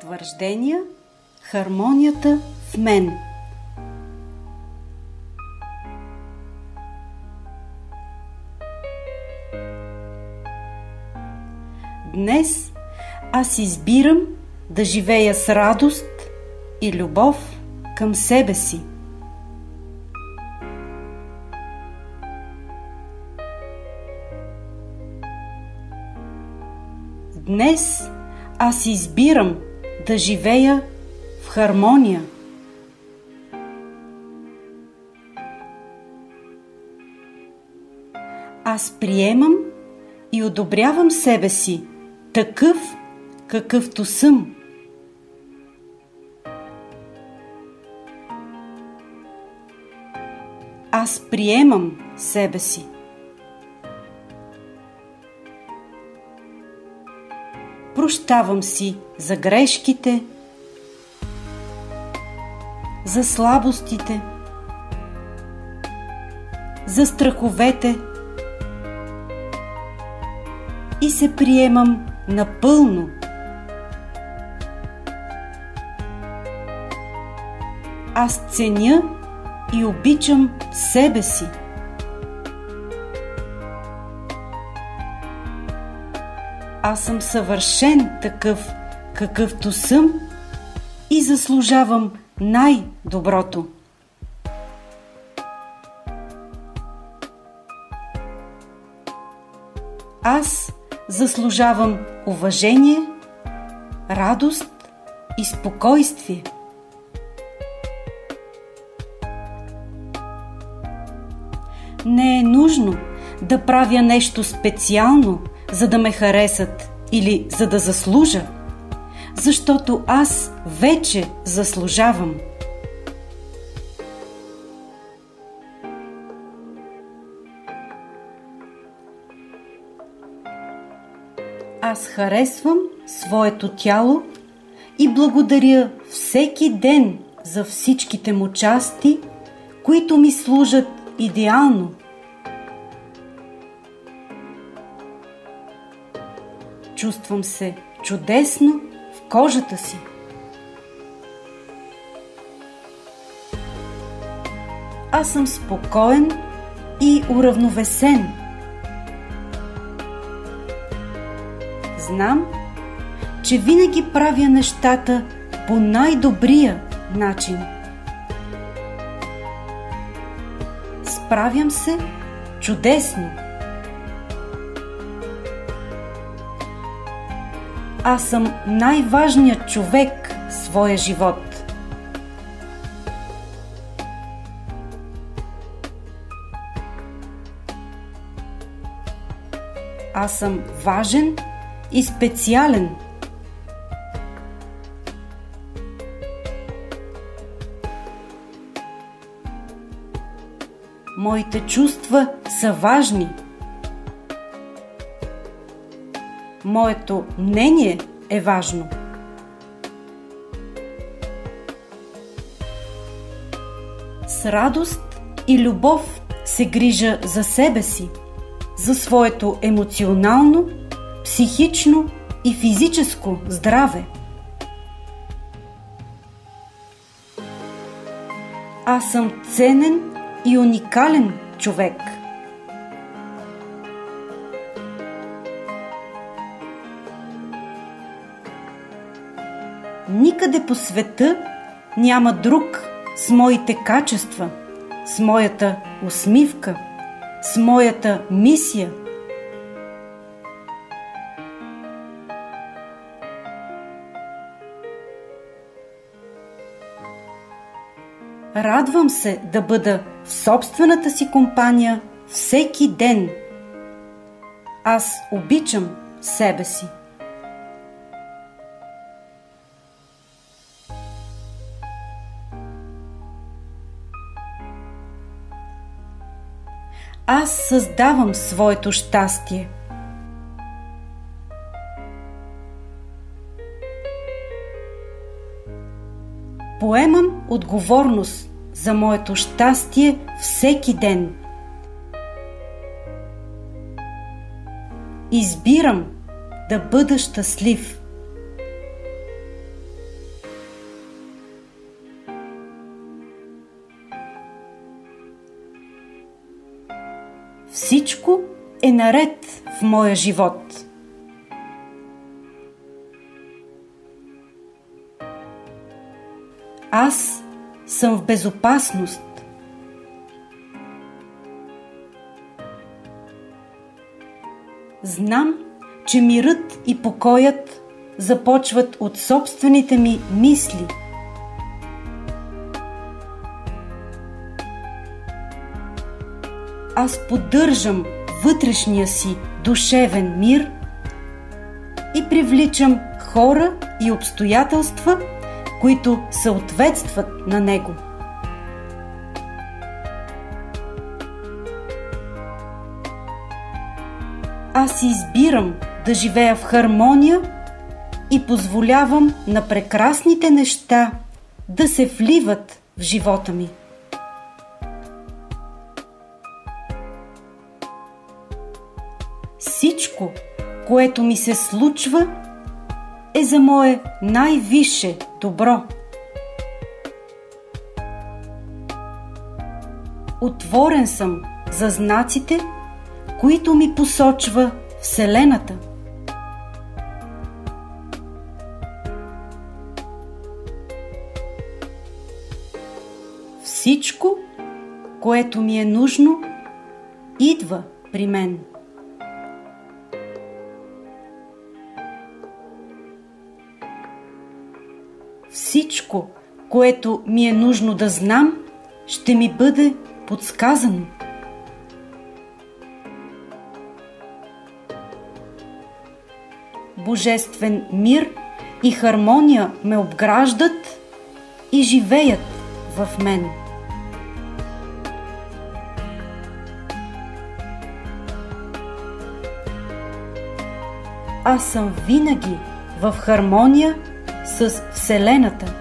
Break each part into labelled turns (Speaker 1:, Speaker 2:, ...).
Speaker 1: Утвърждения, хармонията в мен. Днес аз избирам да живея с радост и любов към себе си. Днес аз избирам да живея в хармония. Аз приемам и одобрявам себе си такъв, какъвто съм. Аз приемам себе си. Прощавам си за грешките, за слабостите, за страховете и се приемам напълно. Аз ценя и обичам себе си. Аз съм съвършен такъв, какъвто съм и заслужавам най-доброто. Аз заслужавам уважение, радост и спокойствие. Не е нужно да правя нещо специално, за да ме харесат или за да заслужа, защото аз вече заслужавам. Аз харесвам своето тяло и благодаря всеки ден за всичките му части, които ми служат идеално. Чувствам се чудесно в кожата си. Аз съм спокоен и уравновесен. Знам, че винаги правя нещата по най-добрия начин. Справям се чудесно. Аз съм най-важният човек в своя живот. Аз съм важен и специален. Моите чувства са важни. Моето мнение е важно. С радост и любов се грижа за себе си, за своето емоционално, психично и физическо здраве. Аз съм ценен и уникален човек. Никъде по света няма друг с моите качества, с моята усмивка, с моята мисия. Радвам се да бъда в собствената си компания всеки ден. Аз обичам себе си. Аз създавам своето щастие. Поемам отговорност за моето щастие всеки ден. Избирам да бъда щастлив. всичко е наред в моя живот. Аз съм в безопасност. Знам, че мирът и покоят започват от собствените ми мисли. Аз поддържам вътрешния си душевен мир и привличам хора и обстоятелства, които съответстват на него. Аз избирам да живея в хармония и позволявам на прекрасните неща да се вливат в живота ми. Всичко, което ми се случва, е за мое най-висше добро. Отворен съм за знаците, които ми посочва Вселената. Всичко, което ми е нужно, идва при мен. Всичко, което ми е нужно да знам, ще ми бъде подсказано. Божествен мир и хармония ме обграждат и живеят в мен. Аз съм винаги в хармония с Вселената.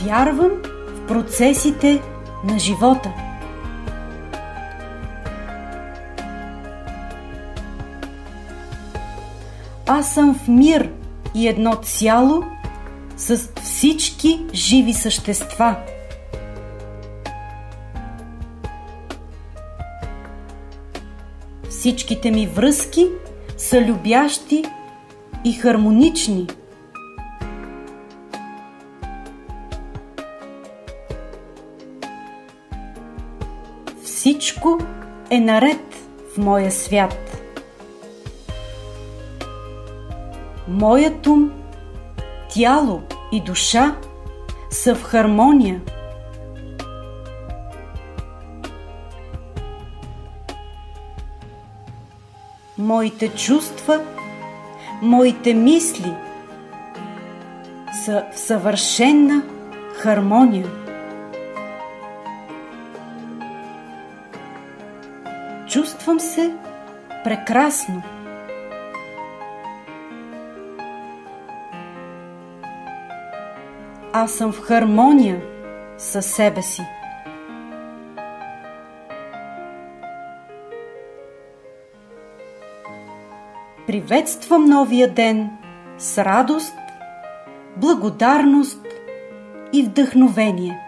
Speaker 1: Вярвам в процесите на живота. Аз съм в мир и едно цяло с всички живи същества. Всичките ми връзки са любящи и хармонични. Всичко е наред в моя свят. Моят ум, тяло и душа са в хармония. Моите чувства, моите мисли са в съвършена хармония. Чувствам се прекрасно. Аз съм в хармония със себе си. Приветствам новия ден с радост, благодарност и вдъхновение.